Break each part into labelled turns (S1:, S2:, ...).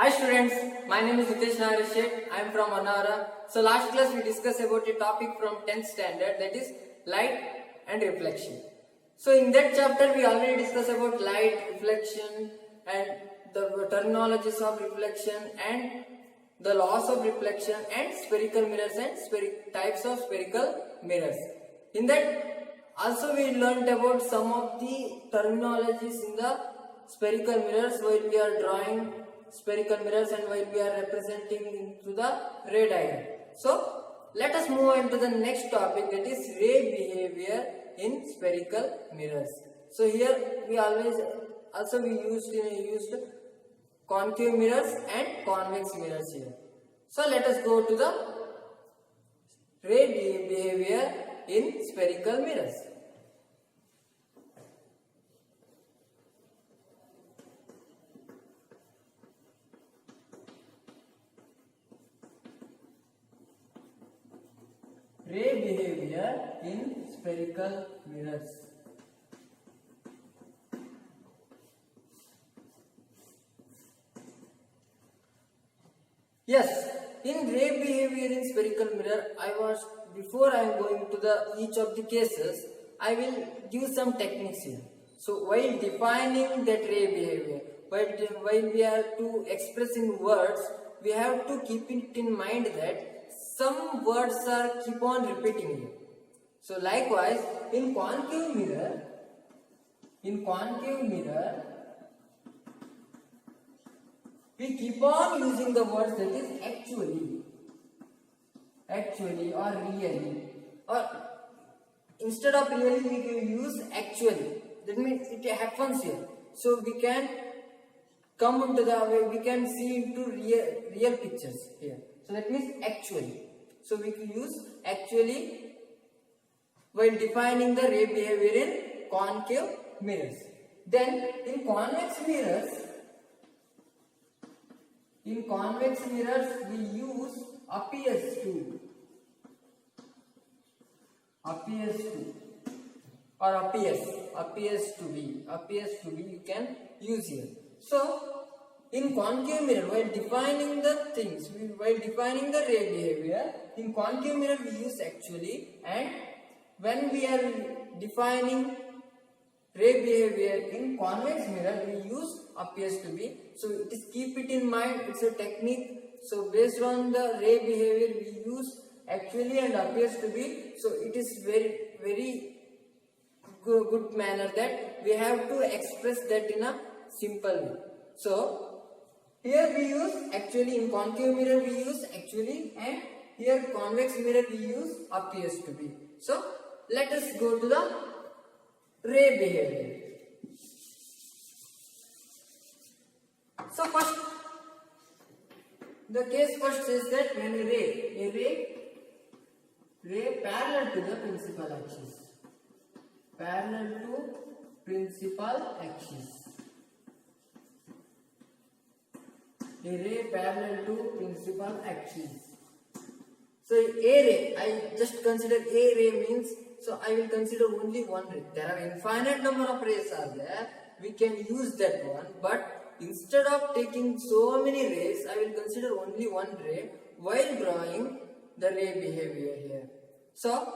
S1: Hi students, my name is Hitesh Narayan Shet. I am from Anara. So last class we discussed about a topic from 10th standard, that is light and reflection. So in that chapter we already discussed about light, reflection and the terminologies of reflection and the laws of reflection and spherical mirrors and types of spherical mirrors. In that also we learned about some of the terminologies in the spherical mirrors while we are drawing spherical mirrors and while we are representing into the ray diagram. So let us move on to the next topic, that is ray behavior in spherical mirrors. So here we always we used concave mirrors and convex mirrors here. So let us go to the ray behavior in spherical mirrors. Ray behavior in spherical mirrors. Yes, in ray behavior in spherical mirror, before I am going to each of the cases, I will give some techniques here. So while defining that ray behavior, while we are to express in words, we have to keep it in mind that some words are keep on repeating here. So likewise, in concave mirror, we keep on using the words that is actually or really, or instead of really we can use actually. That means it happens here. So we can come into we can see into real pictures here. So that means actually. So we can use actually while defining the ray behavior in concave mirrors. Then in convex mirrors we use appears to or appears to be you can use here. So in concave mirror, while defining the ray behavior, in concave mirror we use actually, and when we are defining ray behavior in convex mirror, we use appears to be. So it is, keep it in mind, it's a technique. So based on the ray behavior, we use actually and appears to be. So it is very good manner that we have to express that in a simple way. So here we use actually, in concave mirror we use actually, and here convex mirror we use appears to be. So let us go to the ray behavior. So first, the case first says that when a ray parallel to the principal axis, a ray parallel to principal axis. So a ray, I just consider a ray means, so I will consider only one ray. There are infinite number of rays are there, we can use that one, but instead of taking so many rays, I will consider only one ray while drawing the ray behavior here. So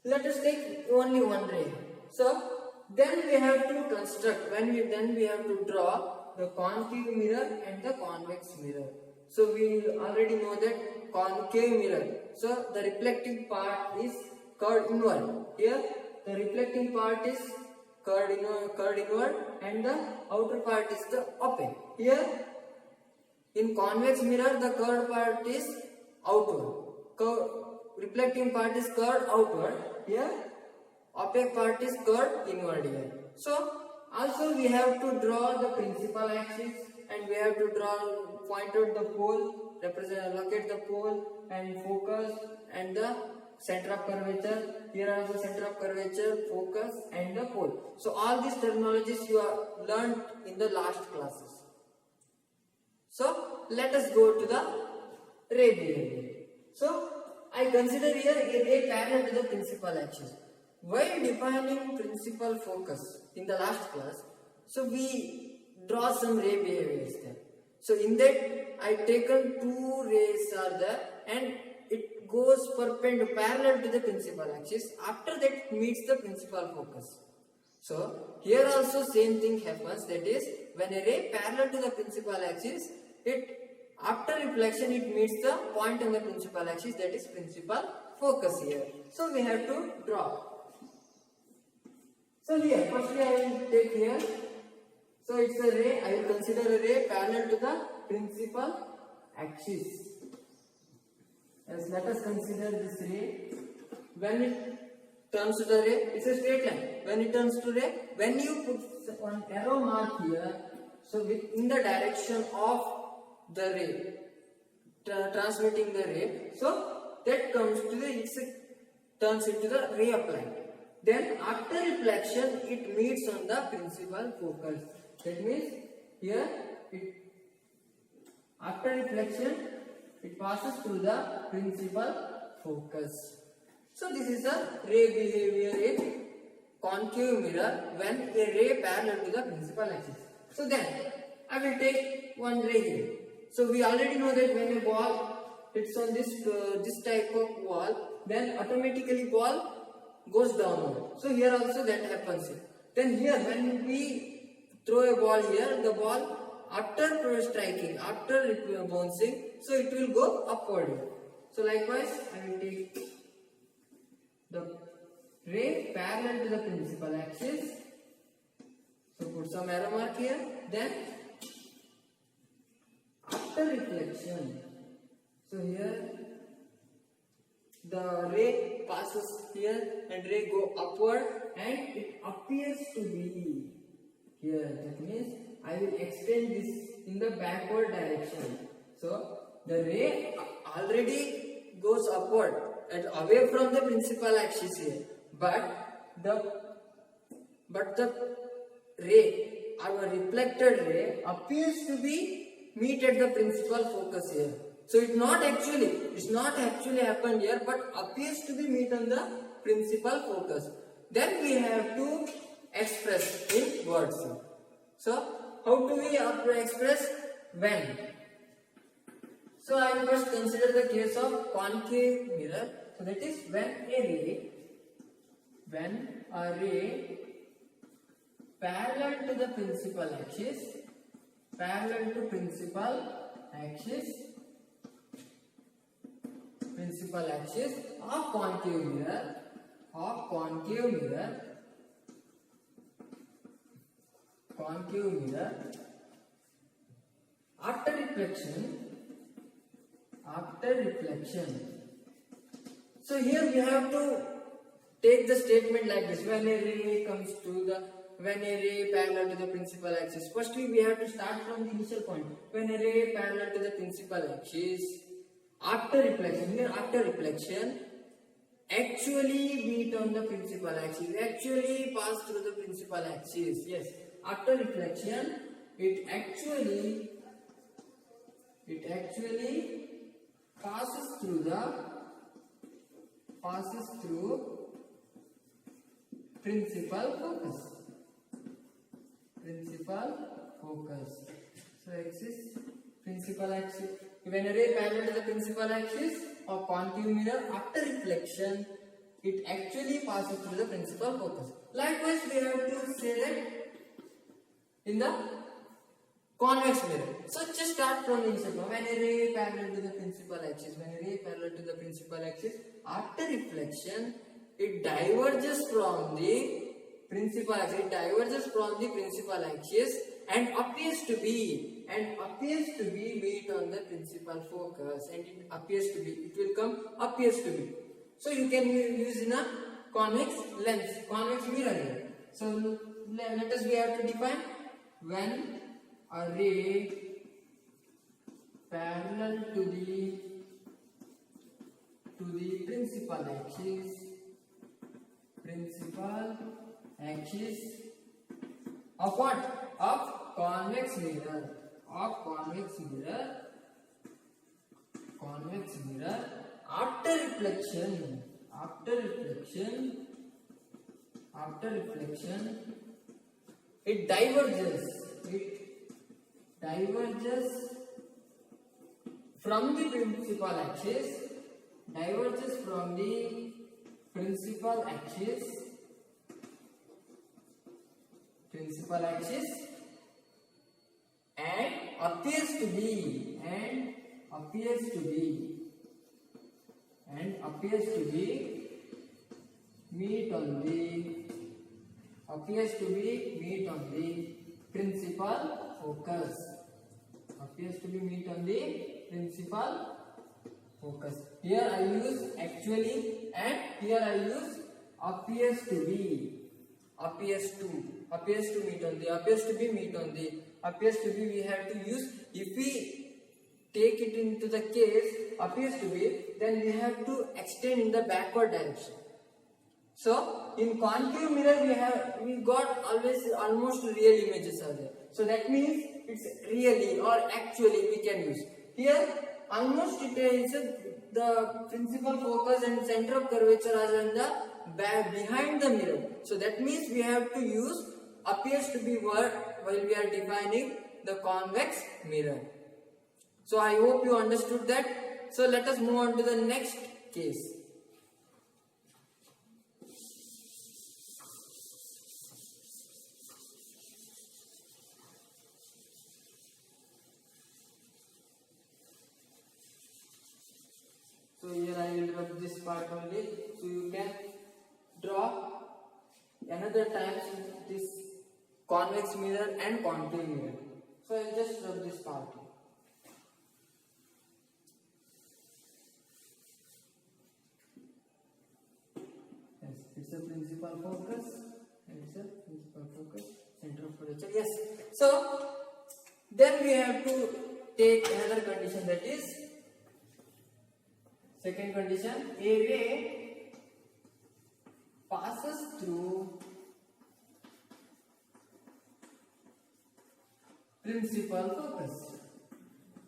S1: let us take only one ray. So then we have to construct, then we have to draw the concave mirror and the convex mirror. So we already know that concave mirror, so the reflecting part is curved inward. Here the reflecting part is curved inward and the outer part is the opaque. Here in convex mirror the curved part is outward. Reflecting part is curved outward. Here opaque part is curved inward here. So also we have to draw the principal axis and we have to point out the pole, locate the pole and focus and the center of curvature. Here are the center of curvature, focus and the pole. So all these terminologies you have learned in the last classes. So let us go to the ray behavior. So I consider here a ray parallel to the principal axis. While defining principal focus in the last class, so we draw some ray behaviors there. So in that I taken two rays are there and it goes perpendicular parallel to the principal axis. After that it meets the principal focus. So here also same thing happens, that is when a ray parallel to the principal axis, it after reflection it meets the point on the principal axis, that is principal focus here. So we have to draw. So here firstly I will take here. So it's a ray, I will consider a ray parallel to the principal axis. As let us consider this ray. When it turns to the ray, it's a straight line. When it turns to ray, when you put one arrow mark here, so in the direction of the ray, transmitting the ray, so that comes to the, turns into the ray of light. Then after reflection, it meets on the principal focus. That means here, after reflection, it passes through the principal focus. So this is the ray behavior in concave mirror when a ray parallel to the principal axis. So then I will take one ray here. So we already know that when a ball hits on this type of wall, then automatically ball goes downward. So here also that happens. Then here when we throw a ball here, the ball after striking, after bouncing, so it will go upward. So likewise I will take the ray parallel to the principal axis. So put some arrow mark here. Then after reflection, so here the ray passes here and ray go upward and it appears to be here. That means I will extend this in the backward direction. So the ray already goes upward and away from the principal axis here, but the ray, our reflected ray, appears to be meet at the principal focus here. So it's not actually happened here, but appears to be meet on the principal focus. Then we have to express in words. So how do we express when? So I will first consider the case of concave mirror. So that is when a ray parallel to the principal axis of concave mirror after reflection. So here we have to take the statement like this: when a ray parallel to the principal axis. Firstly, we have to start from the initial point. When a ray parallel to the principal axis, after reflection, actually meet on the principal axis, actually pass through the principal axis. Yes, after reflection, it actually passes through principal focus. So axis, principal axis. When a ray parallel to the principal axis of concave mirror, after reflection, it actually passes through the principal focus. Likewise, we have to say that in the convex mirror. So just start from the initial point. When a ray parallel to the principal axis, after reflection, it diverges from the principal axis, and appears to be meet on the principal focus, and it will come appears to be. So you can use in a convex mirror here. So let us we have to define when a ray parallel to the principal axis of what? Of convex mirror. After reflection, it diverges from the principal axis, diverges from the principal axis, and appears to be meet on the principal focus. Here I use actually and here I use appears to be. Appears to meet on the. Appears to be we have to use. If we take it into the case appears to be, then we have to extend in the backward direction. So in concave mirror we got almost real images are there. So that means it's really or actually we can use. Here almost it is the principal focus and center of curvature are in the behind the mirror. So that means we have to use appears to be word while we are defining the convex mirror. So I hope you understood that. So let us move on to the next case. So here I will rub this part only, so you can draw another times this convex mirror and concave mirror. So I will just rub this part. Yes, it's a principal focus, center of curvature. Yes. So then we have to take another condition, that is second condition, a ray passes through principal focus.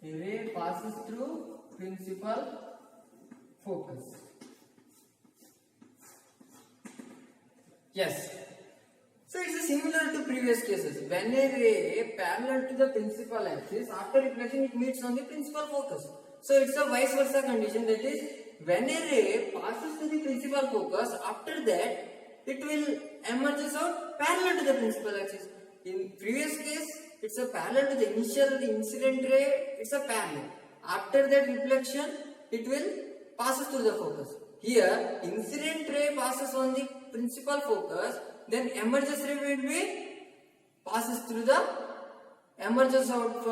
S1: A ray passes through principal focus. Yes. So it's similar to previous cases. When a ray parallel to the principal axis, after reflection it meets on the principal focus. So it's a vice versa condition, that is when a ray passes to the principal focus, after that it will emerges out parallel to the principal axis. In previous case it's a parallel to the incident ray, it's a parallel. After that reflection it will passes through the focus. Here incident ray passes on the principal focus, then emerges ray will be passes through the emerges out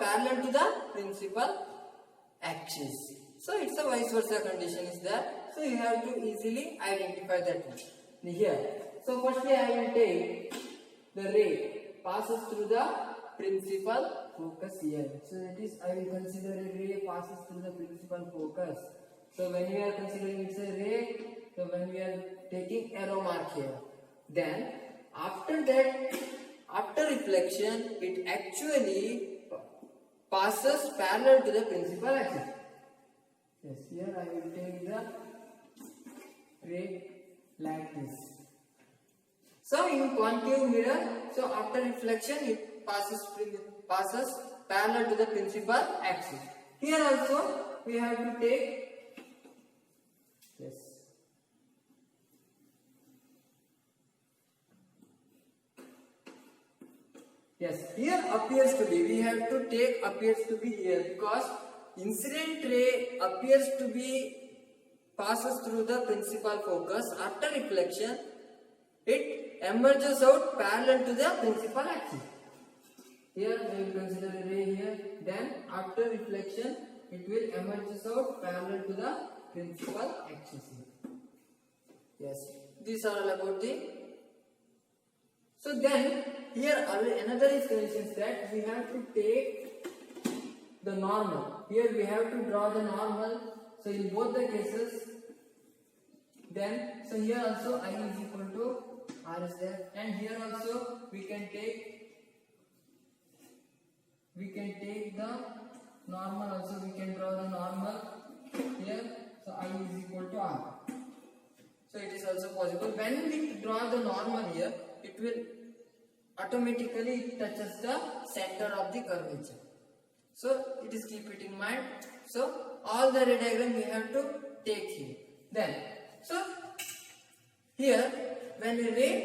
S1: parallel to the principal axis. So it's a vice versa condition is there. So you have to easily identify that one. Here. So firstly I will take the ray passes through the principal focus here. So that is I will consider a ray passes through the principal focus. So when we are considering it's a ray, so when we are taking arrow mark here, then after that, after reflection, it actually passes parallel to the principal axis. Yes, here I will take the ray like this. So in concave mirror, so after reflection it passes parallel to the principal axis. Here also we have to take Yes, here appears to be, we have to take appears to be here because incident ray appears to be passes through the principal focus. After reflection, it emerges out parallel to the principal axis. Here we will consider a ray here. Then after reflection, it will emerges out parallel to the principal axis. Yes, these are all about the. So then here another is conditions that we have to take the normal. Here we have to draw the normal. So in both the cases, then so here also I is equal to R is there, and here also we can take the normal also, we can draw the normal here. So I is equal to R. So it is also possible. When we draw the normal here, it will automatically touches the center of the curvature. So it is keep it in mind. So all the ray diagram we have to take here. Then so here when a ray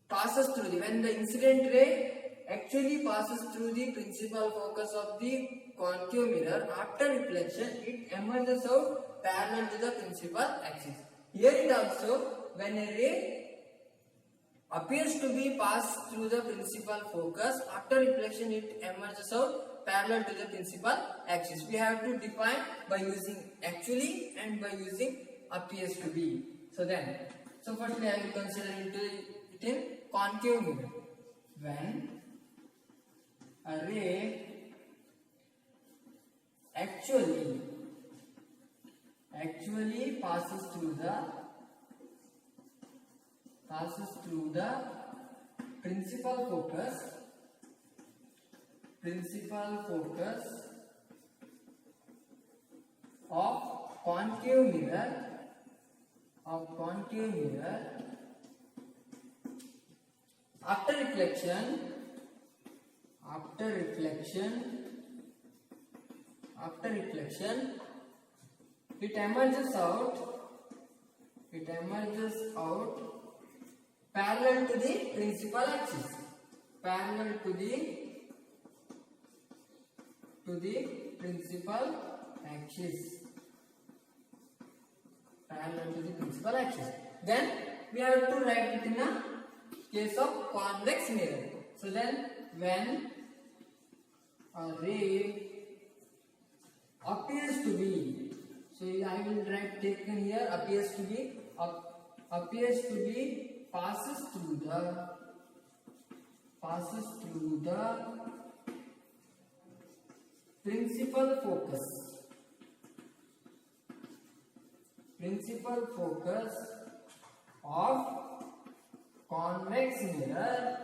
S1: passes through when the incident ray actually passes through the principal focus of the concave mirror, after reflection it emerges out parallel to the principal axis. Here it also, when a ray appears to be passed through the principal focus, after reflection it emerges out parallel to the principal axis. We have to define by using actually and by using appears to be. So firstly I will consider it in concave mirror. When a ray actually passes through the principal focus of concave mirror after reflection it emerges out parallel to the principal axis, parallel to the principal axis. Then we have to write it in a case of convex mirror. So then when a ray appears to be, so I will write taken here appears to be passes through the principal focus of convex mirror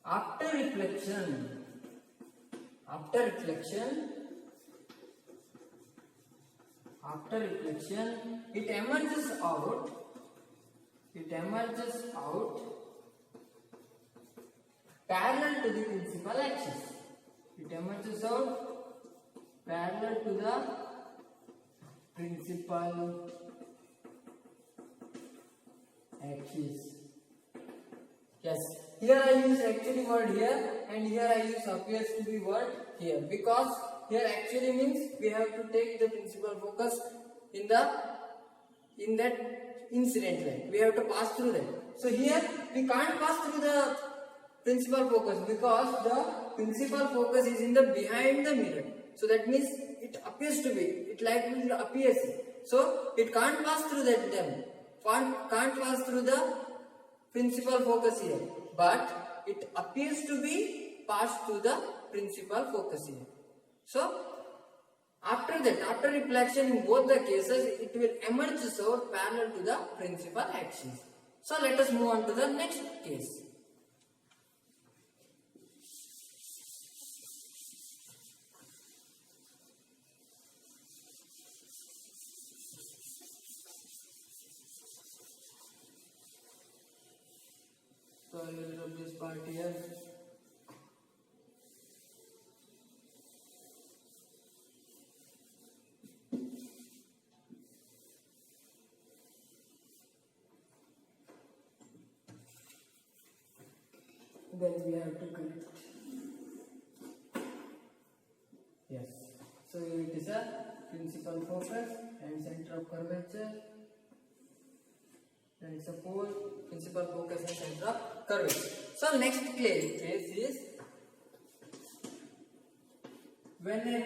S1: after reflection it emerges out parallel to the principal axis. It emerges out parallel to the principal axis. Yes, here I use actually word here and here I use appears to be word here, because here actually means we have to take the principal focus in that incident line. We have to pass through that. So here we can't pass through the principal focus because the principal focus is in the behind the mirror. So that means it appears to be, it likely appears. So it can't pass through that them. Can't pass through the principal focus here, but it appears to be passed through the principal focus here. So after that, after reflection in both the cases, it will emerge out parallel to the principal axis. So let us move on to the next case. So I will rub this part here. Then we have to connect. Yes. So it is a principal focus and center of curvature. Then it's a pole, principal focus and center of curvature. So next case is when a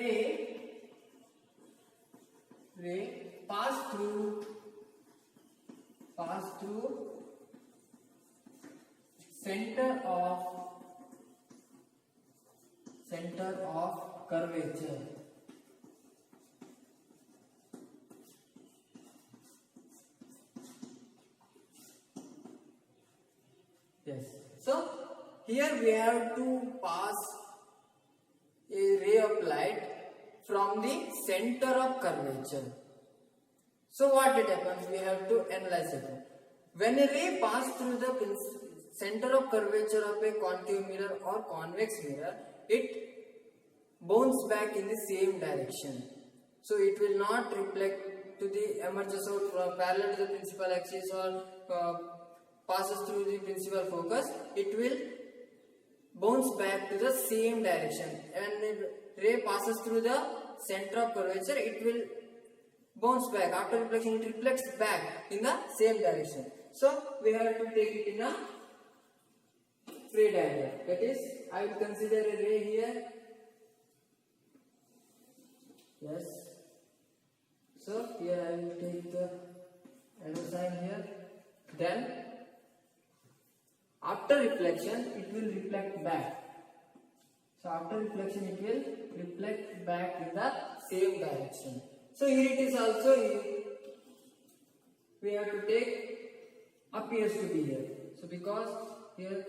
S1: ray pass through center of curvature. Yes. So here we have to pass a ray of light from the center of curvature. So what it happens? We have to analyze it. When a ray passes through the center of curvature of a concave mirror or convex mirror, it bounce back in the same direction. So it will not reflect to the emerges out parallel to the principal axis or passes through the principal focus. It will bounce back to the same direction. When the ray passes through the center of curvature, it will bounce back. After reflection, it reflects back in the same direction. So we have to take it in a ray diagram. That is, I will consider a ray here. Yes. So here I will take the arrow sign here. Then after reflection, it will reflect back. So after reflection, it will reflect back in the same direction. So here it is also, we have to take appears to be here. So because here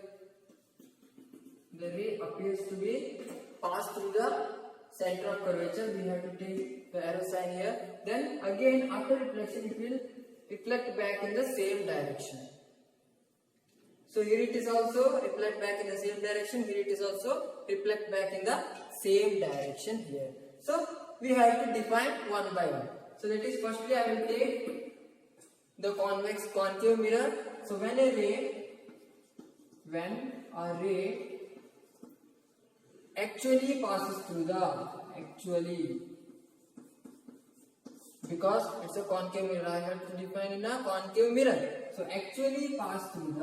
S1: the ray appears to be passed through the center of curvature, we have to take the arrow sign here. Then again after reflection, it will reflect back in the same direction. So here it is also reflect back in the same direction. Here it is also reflect back in the same direction here. So we have to define one by one. So that is, firstly I will take the convex concave mirror. So when a ray actually passes through the because it's a concave mirror, I have to define in a concave mirror. So actually pass through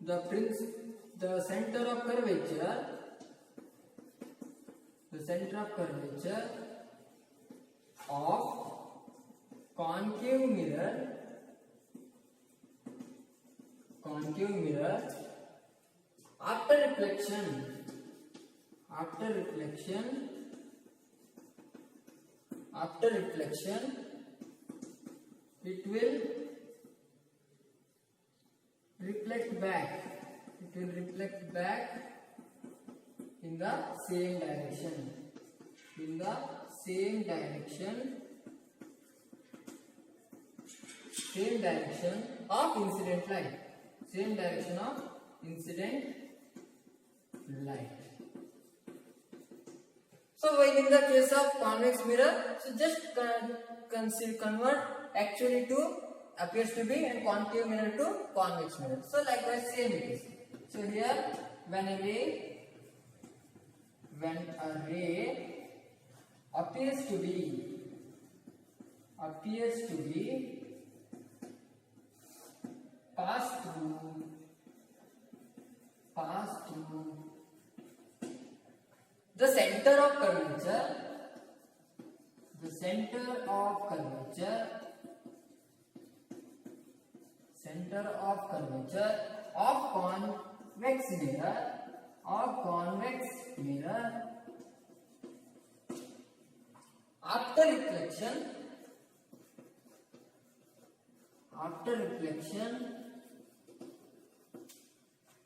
S1: the center of curvature, of concave mirror after reflection it will reflect back in the same direction of incident light. So while in the case of convex mirror, so just convert actually to appears to be and concave mirror to convex mirror. So likewise same it is. So here when a ray appears to be pass through the center of curvature of convex mirror after reflection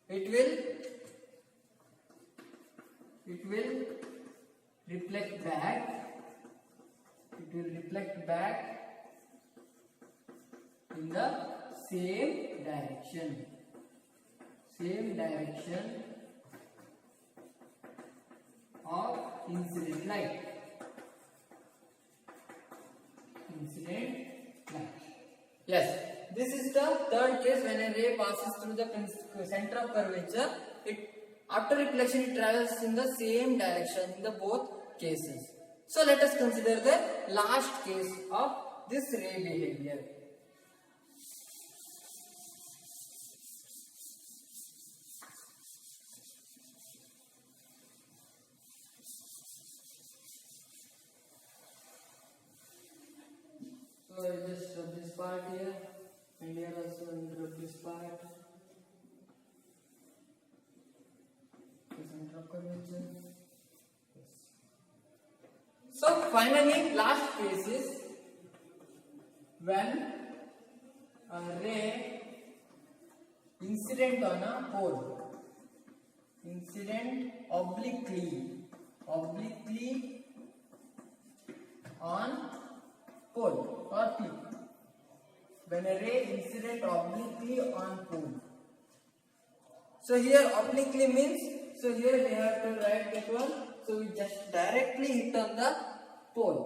S1: it will reflect back in the same direction of incident light. Yes, this is the third case when a ray passes through the center of curvature. After reflection, it travels in the same direction in the both cases. So let us consider the last case of this ray behavior. So I just rub this part here, and here also rub this part. So finally, last case is when a ray incident on a pole, obliquely on pole or peak. when a ray incident obliquely on pole. So here obliquely means, so here we have to write that one. So we just directly hit on the pole.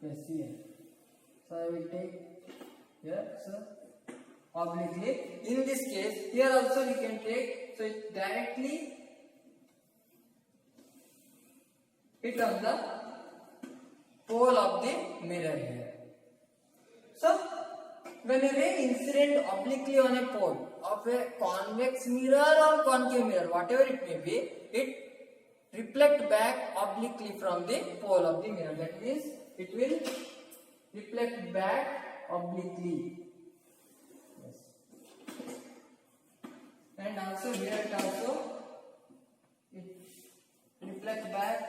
S1: Yes, here. So I will take here. So obliquely. In this case, here also we can take. So it directly hit on the pole of the mirror here. So when a ray incident obliquely on a pole of a convex mirror or concave mirror, whatever it may be, it reflect back obliquely from the pole of the mirror. That means it will reflect back obliquely. Yes. And also here it also it reflect back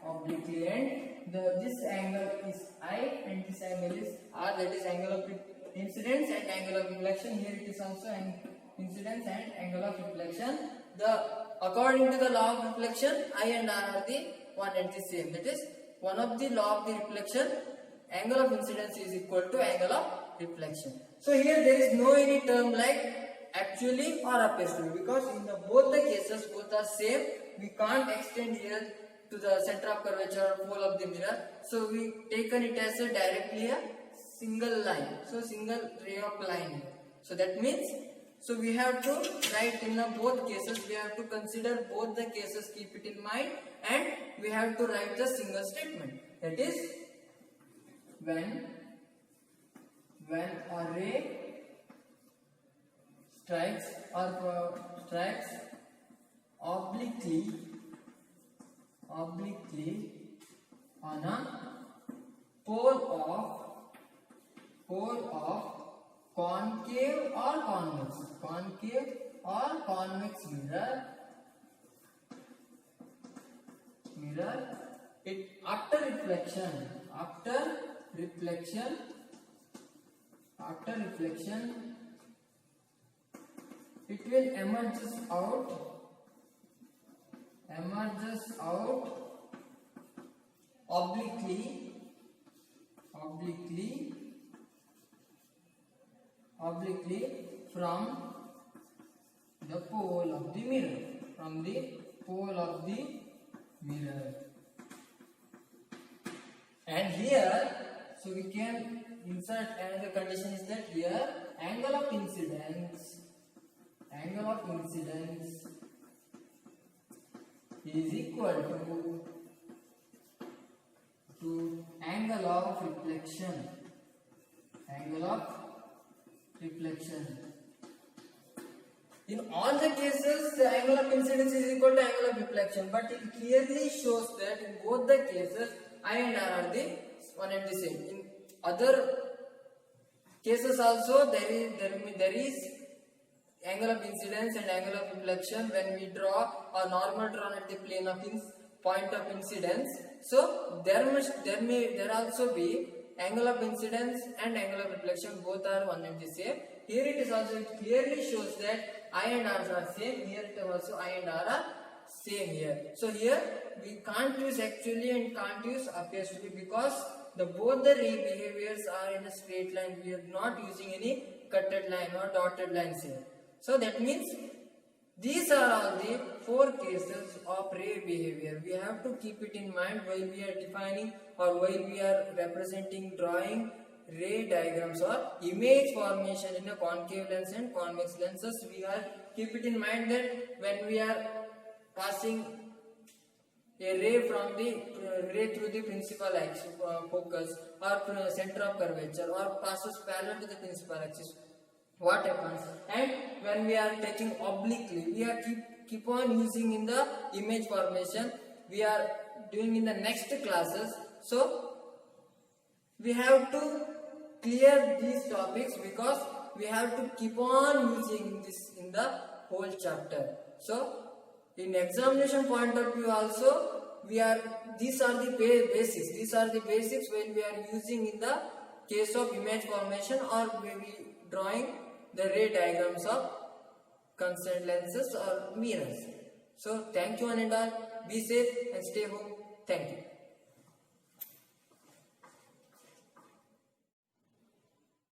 S1: obliquely, and this angle is I and this angle is R, that is angle of incidence and angle of reflection. Here it is also an incidence and angle of reflection. According to the law of reflection, I and R are the one and the same. That is, one of the law of the reflection, angle of incidence is equal to angle of reflection. So here there is no any term like actually or appears to be, because in both the cases both are same. We can't extend here to the center of curvature or pole of the mirror. So we taken it as a directly a single line. So single ray of line. So that means, so we have to write in both cases, we have to consider both the cases, keep it in mind, and we have to write the single statement. That is, when a ray strikes obliquely on a pole of concave or convex mirror, it after reflection it will emerges out obliquely from the pole of the mirror, and here, so we can insert another condition is that here angle of incidence is equal to angle of reflection. In all the cases, the angle of incidence is equal to angle of reflection, but it clearly shows that in both the cases, I and R are the one and the same. In other cases also, there is angle of incidence and angle of reflection when we draw a normal drawn at the plane of point of incidence. So there also be angle of incidence and angle of reflection, both are one and the same. Here it is also, it clearly shows that I and R are same. Here it also I and R are same here. So here we can't use actually and can't use appears to be, because both the ray behaviors are in a straight line. We are not using any cutted line or dotted lines here. So that means these are all the 4 cases of ray behavior. We have to keep it in mind while we are defining or while we are representing, drawing ray diagrams or image formation in a concave lens and convex lenses. We are keep it in mind that when we are passing a ray from the ray through the principal axis focus or center of curvature or passes parallel to the principal axis, what happens? And when we are taking obliquely, we are keep on using in the image formation. We are doing in the next classes. So we have to clear these topics, because we have to keep on using this in the whole chapter. So in examination point of view also, these are the basics. These are the basics when we are using in the case of image formation or maybe drawing the ray diagrams of concerned lenses or mirrors. So thank you one and all. Be safe and stay home. Thank you.